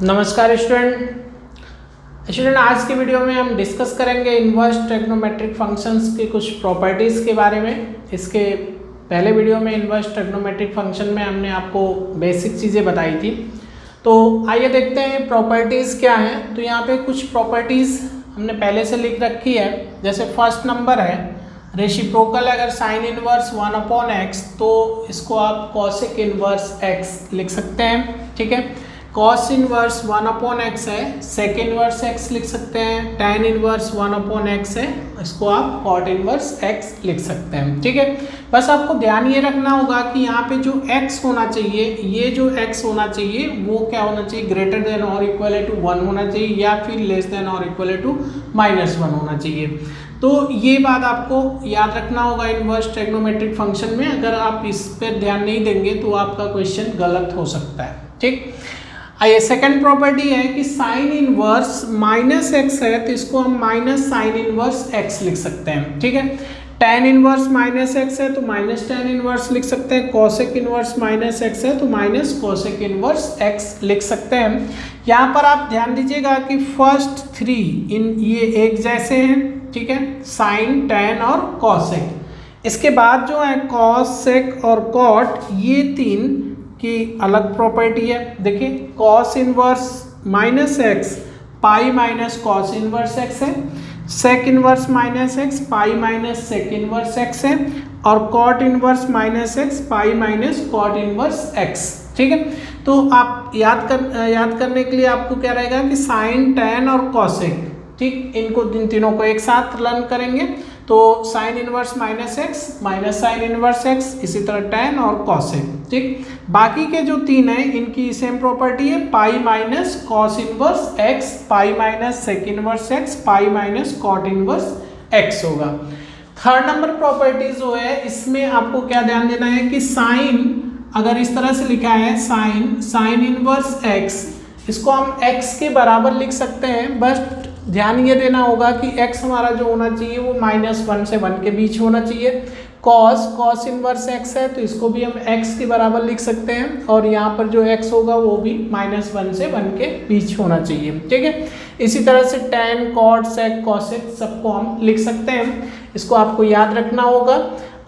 नमस्कार स्टूडेंट, आज की वीडियो में हम डिस्कस करेंगे इन्वर्स ट्रिग्नोमेट्रिक फंक्शंस के कुछ प्रॉपर्टीज़ के बारे में। इसके पहले वीडियो में इन्वर्स ट्रिग्नोमेट्रिक फंक्शन में हमने आपको बेसिक चीज़ें बताई थी। तो आइए देखते हैं प्रॉपर्टीज़ क्या हैं। तो यहाँ पे कुछ प्रॉपर्टीज़ हमने पहले से लिख रखी है। जैसे फर्स्ट नंबर है रेसिप्रोकल, अगर साइन इनवर्स 1/x तो इसको आप कॉसेक इनवर्स x लिख सकते हैं। ठीक है, कॉस इनवर्स 1/x है, सेक इनवर्स x लिख सकते हैं। टैन इनवर्स 1/x है, इसको आप कॉट इनवर्स x लिख सकते हैं। ठीक है, बस आपको ध्यान ये रखना होगा कि यहाँ पे जो x होना चाहिए, ये जो x होना चाहिए वो क्या होना चाहिए, ग्रेटर देन और इक्वल टू 1 होना चाहिए या फिर लेस देन और इक्वल टू -1 होना चाहिए। तो ये बात आपको याद रखना होगा इन्वर्स ट्रिग्नोमेट्रिक फंक्शन में। अगर आप इस पर ध्यान नहीं देंगे तो आपका क्वेश्चन गलत हो सकता है। ठीक, आइए सेकंड प्रॉपर्टी है कि साइन इनवर्स -x है तो इसको हम माइनस साइन इनवर्स x लिख सकते हैं। ठीक है, tan इनवर्स -x है तो माइनस tan इनवर्स लिख सकते हैं। कॉसेक इनवर्स -x है तो माइनस कॉसेक इनवर्स x लिख सकते हैं। यहाँ पर आप ध्यान दीजिएगा कि फर्स्ट 3 इन ये एक जैसे हैं। ठीक है, साइन, tan और कॉसेक। इसके बाद जो है कॉस, सेक और कॉट, ये तीन की अलग प्रॉपर्टी है। देखिए cos inverse -x pi minus cos inverse x है, sec inverse -x pi minus sec inverse x है, और cot inverse -x pi minus cot inverse x। ठीक है, तो आप याद करने के लिए आपको क्या रहेगा कि साइन, टैन और कॉसेक, ठीक, इन तीनों को एक साथ लर्न करेंगे तो sine inverse -x minus sign inverse x, इसी तरह टैन और कॉसेक। ठीक, बाकी के जो तीन हैं इनकी सेम प्रॉपर्टी है, pi minus cos inverse x, pi minus sec inverse x, pi minus cot inverse x होगा। थर्ड नंबर प्रॉपर्टी जो है इसमें आपको क्या ध्यान देना है कि साइन अगर इस तरह से लिखा है साइन इनवर्स x, इसको हम x के बराबर लिख सकते हैं। बस ध्यान ये देना होगा कि x हमारा जो होना चाहिए वो -1 से 1 के बीच होना चाहिए। कॉस इनवर्स x है तो इसको भी हम x के बराबर लिख सकते हैं, और यहाँ पर जो x होगा वो भी -1 से 1 के बीच होना चाहिए। ठीक है, इसी तरह से टैन, कॉट, सेक, कॉसेक सबको हम लिख सकते हैं। इसको आपको याद रखना होगा।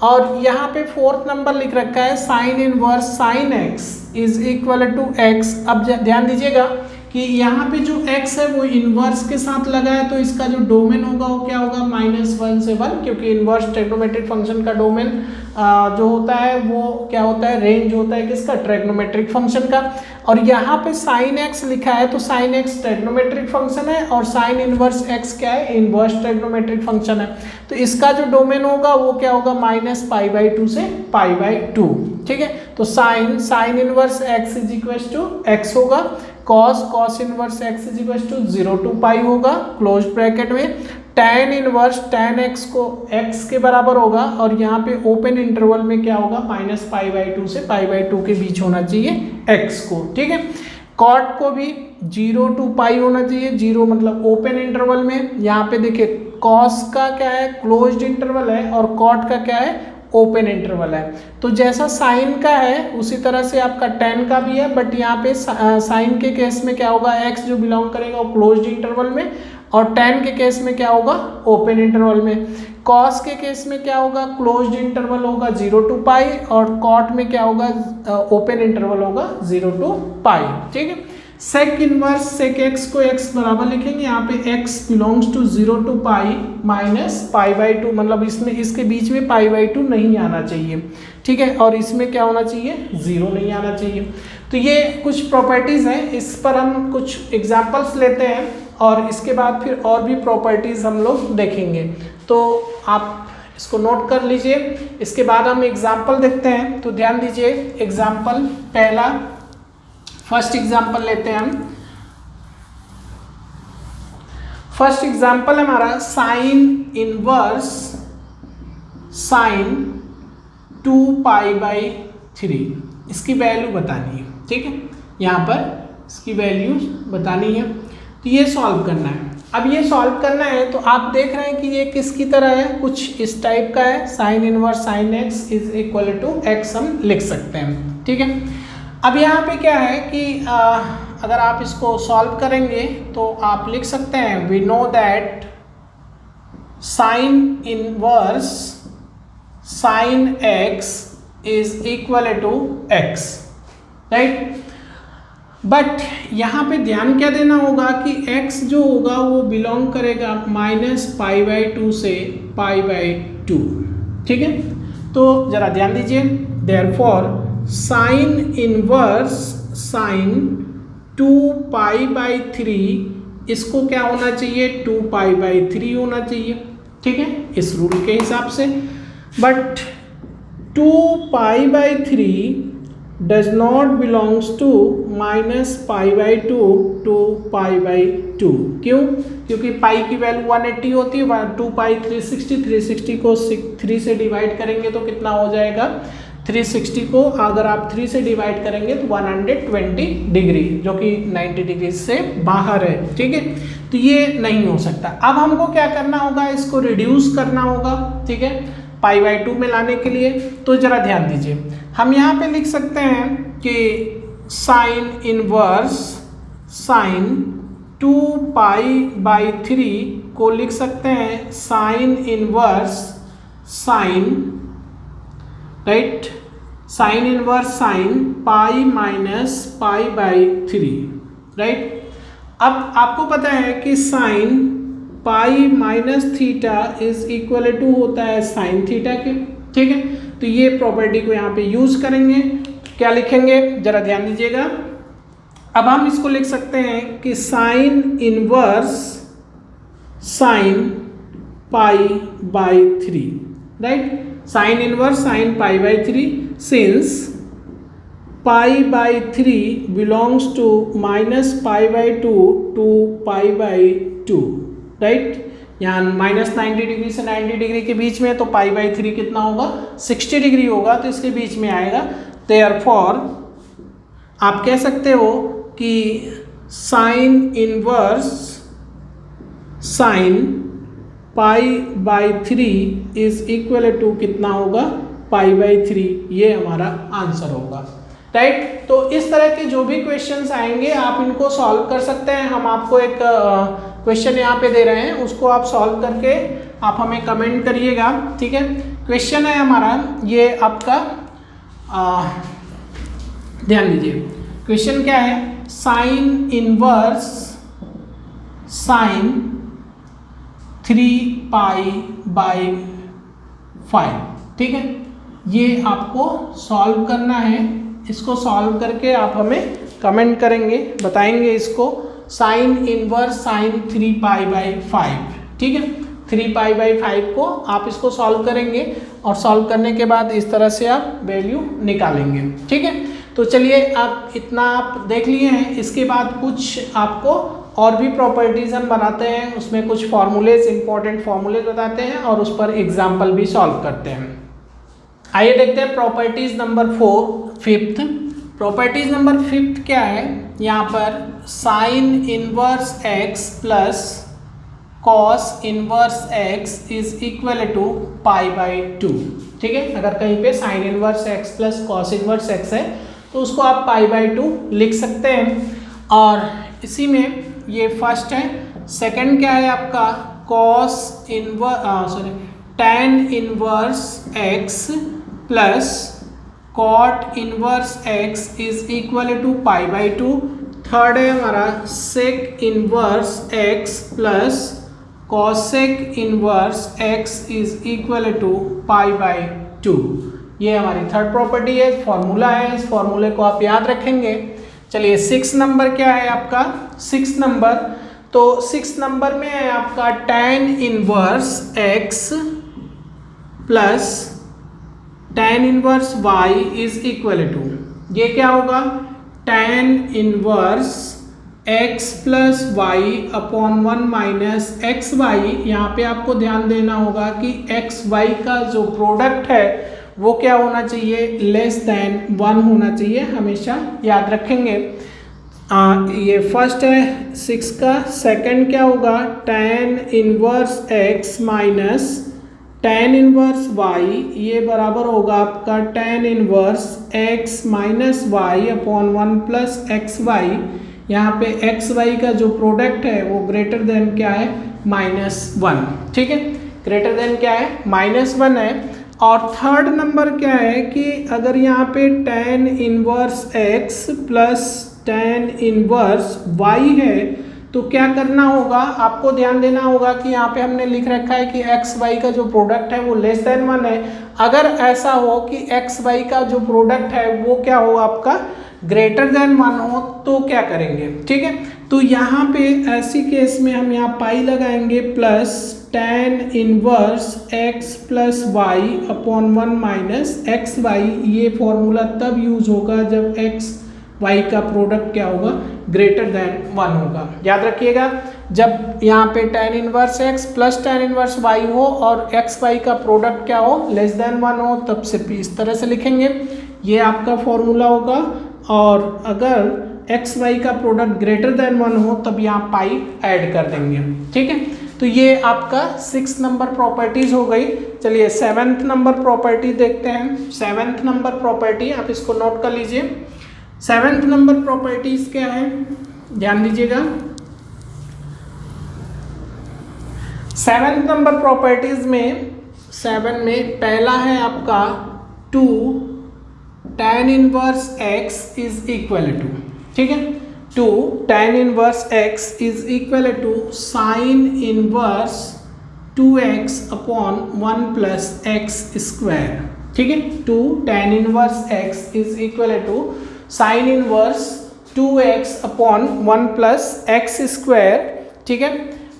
और यहाँ पे फोर्थ नंबर लिख रखा है sine inverse sine x is equal to x। अब ध्यान दीजिएगा कि यहाँ पे जो x है वो इन्वर्स के साथ लगा है तो इसका जो डोमेन होगा वो क्या होगा, -1 से 1, क्योंकि इन्वर्स ट्रिग्नोमेट्रिक फंक्शन का डोमेन जो होता है वो क्या होता है, रेंज होता है किसका, ट्रिग्नोमेट्रिक फंक्शन का। और यहाँ पे साइन x लिखा है तो साइन x ट्रिग्नोमेट्रिक फंक्शन है और साइन इनवर्स x क्या है, इन्वर्स ट्रिग्नोमेट्रिक फंक्शन है। तो इसका जो डोमेन होगा वो क्या होगा, -π/2 से π/2। ठीक है, तो sine inverse x is equal to x होगा, cos inverse x is equal to 0 to π होगा क्लोज ब्रैकेट में। टैन इनवर्स टैन x को x के बराबर होगा, और यहाँ पे ओपन इंटरवल में क्या होगा, -π/2 से π/2 के बीच होना चाहिए x को। ठीक है, कॉट को भी 0 to π होना चाहिए, 0 मतलब ओपन इंटरवल में। यहाँ पे देखिए कॉस का क्या है, क्लोज्ड इंटरवल है, और कॉट का क्या है, ओपन इंटरवल है। तो जैसा साइन का है उसी तरह से आपका टैन का भी है, बट यहाँ पे साइन के केस में क्या होगा, x जो बिलोंग करेगा वो क्लोज्ड इंटरवल में, और टैन के केस में क्या होगा, ओपन इंटरवल में। कॉस के केस में क्या होगा, क्लोज्ड इंटरवल होगा 0 to π, और कॉट में क्या होगा, ओपन इंटरवल होगा 0 to π। ठीक है, सेक इनवर्स सेक x को x बराबर लिखेंगे, यहाँ पे x belongs to 0 to π minus π/2, मतलब इसमें इसके बीच में π/2 नहीं आना चाहिए। ठीक है, और इसमें क्या होना चाहिए, 0 नहीं आना चाहिए। तो ये कुछ प्रॉपर्टीज़ हैं, इस पर हम कुछ एग्जाम्पल्स लेते हैं और इसके बाद फिर और भी प्रॉपर्टीज़ हम लोग देखेंगे। तो आप इसको नोट कर लीजिए। इसके बाद हम एग्जाम्पल देखते हैं। तो ध्यान दीजिए, एग्जाम्पल पहला, फर्स्ट एग्जाम्पल लेते हैं हम। फर्स्ट एग्जाम्पल हमारा साइन इनवर्स साइन 2π/3, इसकी वैल्यू बतानी है। ठीक है, यहाँ पर इसकी वैल्यू बतानी है, तो ये सॉल्व करना है। अब ये सॉल्व करना है तो आप देख रहे हैं कि ये किसकी तरह है, कुछ इस टाइप का है। Sine inverse sine x is equal to x हम लिख सकते हैं। ठीक है, अब यहाँ पे क्या है कि अगर आप इसको सॉल्व करेंगे तो आप लिख सकते हैं we know that sine inverse sine x is equal to x, right. But यहाँ पे ध्यान क्या देना होगा कि x जो होगा वो बिलोंग करेगा -π/2 से π/2, ठीक है। तो जरा ध्यान दीजिए, देयरफॉर साइन इनवर्स साइन 2π/3 इसको क्या होना चाहिए, 2π/3 होना चाहिए, ठीक है, इस रूल के हिसाब से। But 2π/3 does not belongs to -π/2 to π/2। क्यों? क्योंकि पाई की वैल्यू 180 होती है, 2π 360 को 3 से डिवाइड करेंगे तो कितना हो जाएगा, 360 को अगर आप 3 से डिवाइड करेंगे तो 120 डिग्री, जो कि 90 डिग्री से बाहर है, ठीक है। तो ये नहीं हो सकता। अब हमको क्या करना होगा, इसको रिड्यूस करना होगा, ठीक है, π/2 में लाने के लिए। तो जरा ध्यान दीजिए, हम यहाँ पे लिख सकते हैं कि साइन इनवर्स साइन 2π/3 को लिख सकते हैं sine inverse sine, right, sine inverse sine π-π/3, right. अब आपको पता है कि साइन π-θ इज इक्वल टू होता है साइन थीटा के, ठीक है। तो ये प्रॉपर्टी को यहाँ पे यूज करेंगे, क्या लिखेंगे, जरा ध्यान दीजिएगा। अब हम इसको लिख सकते हैं कि sine inverse sine π/3, right, sine inverse sine π/3 since π/3 belongs to -π/2 to π/2, right. यहाँ -90 डिग्री से 90 डिग्री के बीच में, तो π/3 कितना होगा, 60 डिग्री होगा, तो इसके बीच में आएगा। देयरफॉर आप कह सकते हो कि sine inverse sine π/3 is equal to कितना होगा, π/3, ये हमारा आंसर होगा, राइट। तो इस तरह के जो भी क्वेश्चंस आएंगे आप इनको सॉल्व कर सकते हैं। हम आपको एक क्वेश्चन यहाँ पे दे रहे हैं, उसको आप सॉल्व करके आप हमें कमेंट करिएगा, ठीक है। क्वेश्चन है हमारा ये आपका, ध्यान दीजिए, क्वेश्चन क्या है, साइन इनवर्स साइन 3π/5, ठीक है। ये आपको सॉल्व करना है, इसको सॉल्व करके आप हमें कमेंट करेंगे, बताएंगे इसको, साइन इनवर्स साइन 3π/5, ठीक है। 3π/5 को आप इसको सॉल्व करेंगे और सॉल्व करने के बाद इस तरह से आप वैल्यू निकालेंगे, ठीक है। तो चलिए आप इतना आप देख लिए हैं। इसके बाद कुछ आपको और भी प्रॉपर्टीज हम बनाते हैं, उसमें कुछ फॉर्मूलेज, इंपॉर्टेंट फॉर्मूलेज बताते हैं और उस पर एग्जाम्पल भी सॉल्व करते हैं। आइए देखते हैं properties number 5th। Properties number 5th क्या है, यहाँ पर sine inverse x plus cos inverse x is equal to π/2, ठीक है। अगर कहीं पे sine inverse x plus cos inverse x है तो उसको आप π/2 लिख सकते हैं। और इसी में ये फर्स्ट है। सेकंड क्या है आपका, cos inverse tan inverse x plus cot inverse x is equal to π/2। Third है हमारा sec inverse x plus cosec inverse x is equal to π/2। ये हमारी थर्ड प्रॉपर्टी है, फॉर्मूला है, इस फॉर्मूले को आप याद रखेंगे। चलिए 6 नंबर क्या है आपका, 6 नंबर, तो 6 नंबर में है आपका tan inverse x plus tan inverse y is equal to, ये क्या होगा, tan inverse x plus Y upon 1 minus X Y. यहाँ पे आपको ध्यान देना होगा कि एक्स वाई का जो प्रोडक्ट है वो क्या होना चाहिए, लेस देन 1 होना चाहिए, हमेशा याद रखेंगे। ये फर्स्ट है 6 का। सेकंड क्या होगा, tan inverse x minus tan inverse y ये बराबर होगा आपका tan inverse x minus Y upon 1 plus X Y. यहाँ पे एक्स वाई का जो प्रोडक्ट है वो ग्रेटर देन क्या है, -1। ठीक है, ग्रेटर देन क्या है, -1 है। और थर्ड नंबर क्या है कि अगर यहाँ पे tan inverse x plus tan inverse y है तो क्या करना होगा, आपको ध्यान देना होगा कि यहाँ पे हमने लिख रखा है कि एक्स वाई का जो प्रोडक्ट है वो लेस देन 1 है। अगर ऐसा हो कि एक्स वाई का जो प्रोडक्ट है वो क्या हो आपका ग्रेटर देन 1 हो तो क्या करेंगे। ठीक है, तो यहाँ पे ऐसी केस में हम यहाँ पाई लगाएंगे plus tan inverse x plus Y upon 1 minus X Y. ये फॉर्मूला तब यूज होगा जब x y का प्रोडक्ट क्या होगा, ग्रेटर देन 1 होगा। याद रखिएगा, जब यहाँ पे tan inverse x plus tan inverse y हो और x y का प्रोडक्ट क्या हो, लेस देन 1 हो, तब सिर्फ इस तरह से लिखेंगे, ये आपका फॉर्मूला होगा। और अगर x y का प्रोडक्ट ग्रेटर देन 1 हो तब यहाँ पाई ऐड कर देंगे। ठीक है, तो ये आपका 6 नंबर प्रॉपर्टीज हो गई। चलिए 7th नंबर प्रॉपर्टी देखते हैं। 7th नंबर प्रॉपर्टी आप इसको नोट कर लीजिए। 7th नंबर प्रॉपर्टीज क्या है, ध्यान दीजिएगा। 7th नंबर प्रॉपर्टीज में 7 में पहला है आपका 2 tan inverse x is equal to, ठीक है, 2 tan inverse x is equal to sine inverse 2x upon 1 plus X square. ठीक है, 2 tan inverse x is equal to sine inverse 2x upon 1 plus X square. ठीक है,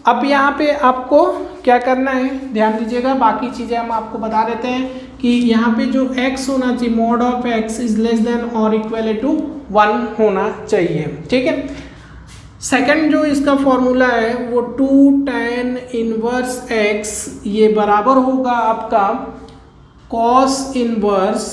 अब यहाँ पे आपको क्या करना है, ध्यान दीजिएगा, बाकी चीज़ें हम आपको बता देते हैं कि यहाँ पे जो x होना चाहिए, mod of x is less than और इक्वल टू 1 होना चाहिए। ठीक है, सेकंड जो इसका फॉर्मूला है वो 2 tan इनवर्स x ये बराबर होगा आपका cos inverse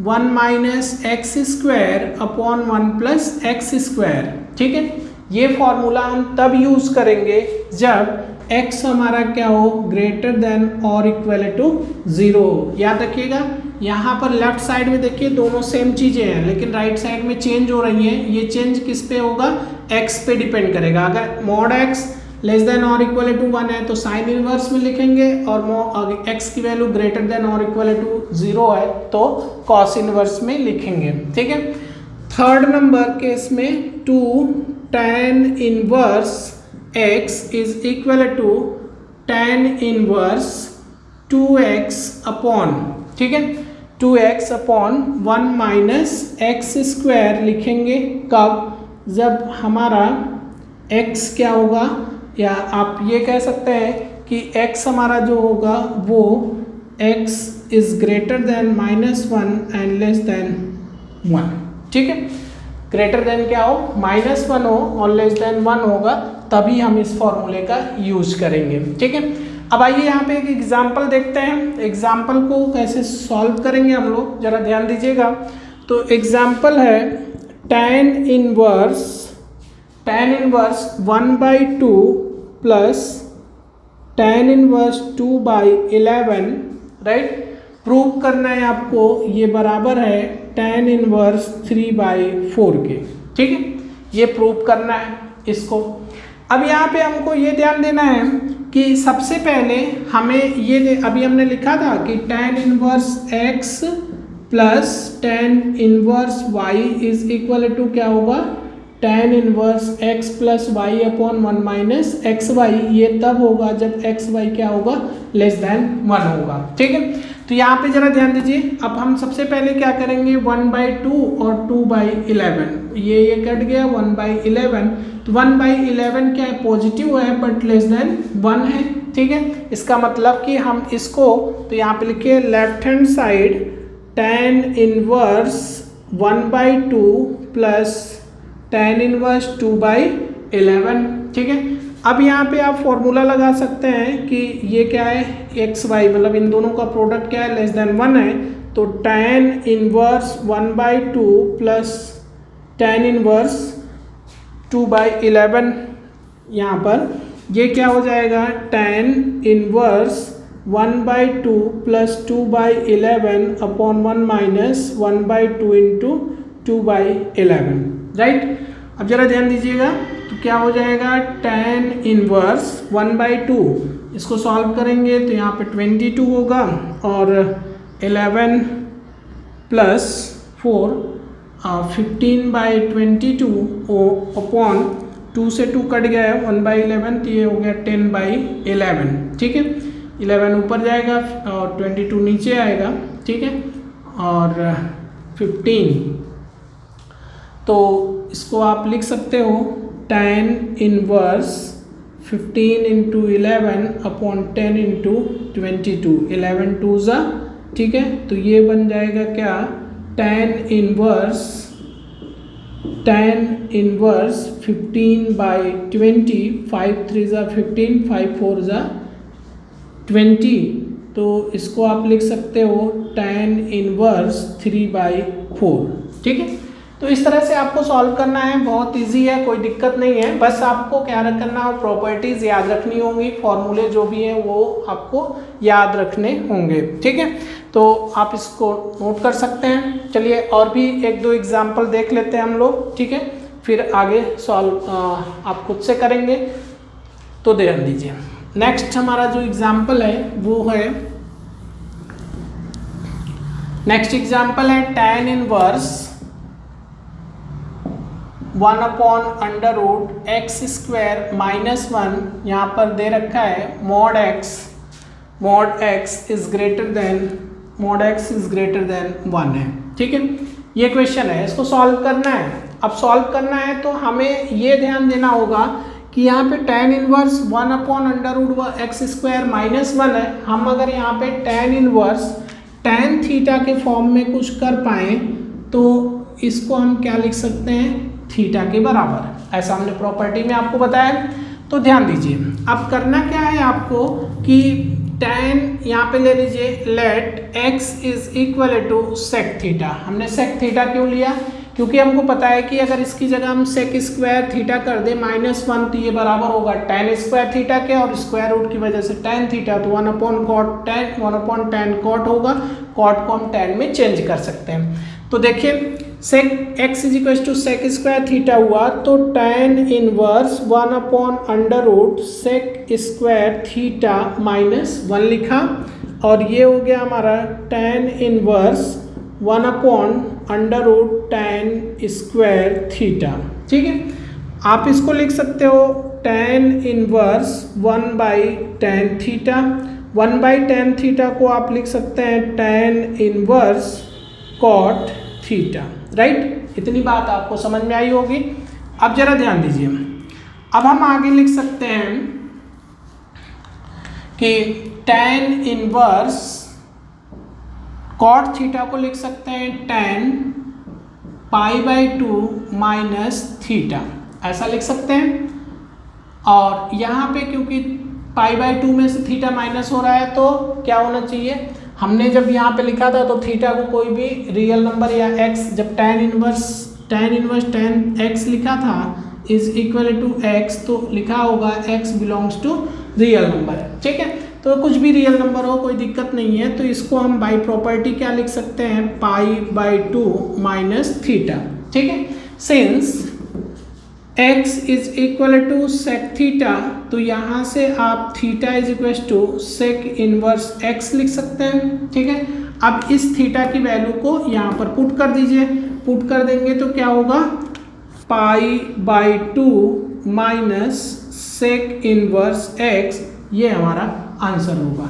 1 minus x square upon 1 plus X square. ठीक है, ये फॉर्मूला हम तब यूज करेंगे जब x हमारा क्या हो, ग्रेटर देन और इक्वल टू 0 हो। याद रखिएगा, यहाँ पर लेफ्ट साइड में देखिए दोनों सेम चीज़ें हैं, लेकिन राइट साइड में चेंज हो रही हैं। ये चेंज किस पे होगा, x पे डिपेंड करेगा। अगर मॉड x लेस देन और इक्वल टू 1 है तो साइन इनवर्स में लिखेंगे, और x की वैल्यू ग्रेटर देन और इक्वल टू 0 है तो कॉस इनवर्स में लिखेंगे। ठीक है, थर्ड नंबर केस में 2 tan inverse x is equal to tan inverse 2x upon, ठीक है, 2x upon 1 minus x square लिखेंगे। कब, जब हमारा x क्या होगा, या आप ये कह सकते हैं कि x हमारा जो होगा वो x is greater than -1 and less than 1। ठीक है, ग्रेटर देन क्या हो, -1 हो और लेस देन 1 होगा, तभी हम इस फॉर्मूले का यूज करेंगे। ठीक है, अब आइए यहाँ पे एक एग्जाम्पल देखते हैं। एग्जाम्पल को कैसे सॉल्व करेंगे हम लोग, जरा ध्यान दीजिएगा। तो एग्जाम्पल है tan inverse 1/2 plus tan inverse 2/11, right. Prove करना है आपको, ये बराबर है tan इनवर्स 3/4 के। ठीक है, ये प्रूव करना है इसको। अब यहाँ पे हमको ये ध्यान देना है कि सबसे पहले हमें ये, अभी हमने लिखा था कि tan inverse x plus tan inverse y is equal to क्या होगा, tan inverse x plus Y upon 1 minus X Y. ये तब होगा जब एक्स वाई क्या होगा, लेस देन 1 होगा। ठीक है, तो यहाँ पे जरा ध्यान दीजिए। अब हम सबसे पहले क्या करेंगे, 1/2 और 2/11, ये कट गया 1/11। तो 1/11 क्या है, पॉजिटिव है बट लेस देन 1 है। ठीक है, इसका मतलब कि हम इसको, तो यहाँ पे लिखिए left hand side tan inverse 1/2 plus tan inverse 2/11। ठीक है, अब यहाँ पे आप फॉर्मूला लगा सकते हैं कि ये क्या है, एक्स वाई, मतलब इन दोनों का प्रोडक्ट क्या है, लेस देन 1 है। तो tan inverse 1/2 plus tan inverse 2/11, यहाँ पर ये क्या हो जाएगा, tan inverse 1/2 plus 2/11 upon 1 minus 1/2 into 2/11, right. अब जरा ध्यान दीजिएगा, तो क्या हो जाएगा tan इनवर्स 1/2, इसको सॉल्व करेंगे तो यहाँ पे 22 होगा और 11 प्लस 4 15/22 अपॉन 2 से 2 कट गया है 1/11, तो ये हो गया 10/11, ठीक है। 11 ऊपर जाएगा और 22 नीचे आएगा, ठीक है, और 15, तो इसको आप लिख सकते हो tan inverse 15 into 11 upon 10 into 22, 11 2 ज़ा, ठीक है, तो ये बन जाएगा क्या tan इनवर्स 15/20, 5 3 ज़ा 15, 5 4 ज़ा 20, तो इसको आप लिख सकते हो tan इनवर्स 3/4, ठीक है। तो इस तरह से आपको सॉल्व करना है, बहुत इजी है, कोई दिक्कत नहीं है। बस आपको क्या करना है, प्रॉपर्टीज याद रखनी होंगी, फॉर्मूले जो भी हैं वो आपको याद रखने होंगे, ठीक है। तो आप इसको नोट कर सकते हैं। चलिए और भी एक दो एग्जाम्पल देख लेते हैं हम लोग, ठीक है, फिर आगे सॉल्व आप खुद से करेंगे, तो ध्यान दीजिए। नेक्स्ट हमारा जो एग्जाम्पल है वो है, नेक्स्ट एग्जाम्पल है tan inverse 1 upon under root X square minus 1, यहाँ पर दे रखा है mod X is greater than 1 है, ठीक है। ये क्वेश्चन है, इसको सॉल्व करना है। अब सॉल्व करना है तो हमें ये ध्यान देना होगा कि यहाँ पे tan inverse 1 upon under root X square minus 1 है। हम अगर यहाँ पे tan इनवर्स tan थीटा के फॉर्म में कुछ कर पाएँ तो इसको हम क्या लिख सकते हैं, थीटा के बराबर, ऐसा हमने प्रॉपर्टी में आपको बताया। तो ध्यान दीजिए, अब करना क्या है आपको कि tan यहाँ पे ले लीजिए, let x is equal to sec theta. हमने सेक थीटा क्यों लिया, क्योंकि हमको पता है कि अगर इसकी जगह हम सेक स्क्वायर थीटा कर दे -1, तो ये बराबर होगा tan स्क्वायर थीटा के, और स्क्वायर रूट की वजह से tan थीटा, तो 1 अपॉन tan कॉट होगा, कॉट को हम tan में चेंज कर सकते हैं। तो देखिए sec x is equal to sec square theta हुआ, तो tan inverse 1 upon under root sec square theta -1 लिखा, और ये हो गया हमारा tan inverse 1 upon under root tan square theta, ठीक है। आप इसको लिख सकते हो tan inverse 1/tan theta, 1/tan theta को आप लिख सकते हैं tan inverse cot theta, right. इतनी बात आपको समझ में आई होगी। अब जरा ध्यान दीजिए, अब हम आगे लिख सकते हैं कि tan इनवर्स कॉट थीटा को लिख सकते हैं tan π/2 माइनस थीटा, ऐसा लिख सकते हैं। और यहाँ पे क्योंकि π/2 में से थीटा माइनस हो रहा है, तो क्या होना चाहिए, हमने जब यहाँ पे लिखा था तो थीटा को कोई भी रियल नंबर या x, जब tan इनवर्स tan x लिखा था इज इक्वल टू x, तो लिखा होगा x belongs to real number, ठीक है। तो कुछ भी रियल नंबर हो, कोई दिक्कत नहीं है। तो इसको हम बाई प्रॉपर्टी क्या लिख सकते हैं, π/2 माइनस थीटा, ठीक है। Since x is equal to sec theta, तो यहाँ से आप theta is equal to sec inverse x लिख सकते हैं, ठीक है। अब इस थीटा की वैल्यू को यहाँ पर पुट कर दीजिए, पुट कर देंगे तो क्या होगा, π/2 माइनस सेक इनवर्स x, ये हमारा आंसर होगा,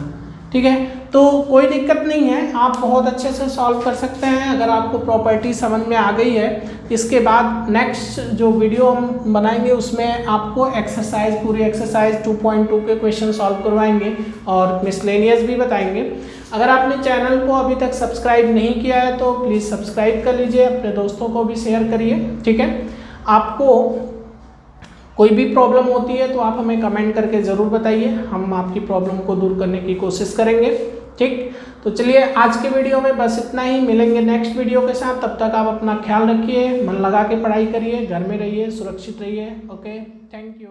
ठीक है। तो कोई दिक्कत नहीं है, आप बहुत अच्छे से सॉल्व कर सकते हैं अगर आपको प्रॉपर्टी समझ में आ गई है। इसके बाद नेक्स्ट जो वीडियो हम बनाएंगे उसमें आपको एक्सरसाइज, पूरी एक्सरसाइज 2.2 के क्वेश्चन सॉल्व करवाएंगे और मिसलेनियस भी बताएंगे। अगर आपने चैनल को अभी तक सब्सक्राइब नहीं किया है तो प्लीज़ सब्सक्राइब कर लीजिए, अपने दोस्तों को भी शेयर करिए, ठीक है। आपको कोई भी प्रॉब्लम होती है तो आप हमें कमेंट करके ज़रूर बताइए, हम आपकी प्रॉब्लम को दूर करने की कोशिश करेंगे, ठीक। तो चलिए आज के वीडियो में बस इतना ही, मिलेंगे नेक्स्ट वीडियो के साथ। तब तक आप अपना ख्याल रखिए, मन लगा के पढ़ाई करिए, घर में रहिए, सुरक्षित रहिए। Okay, thank you.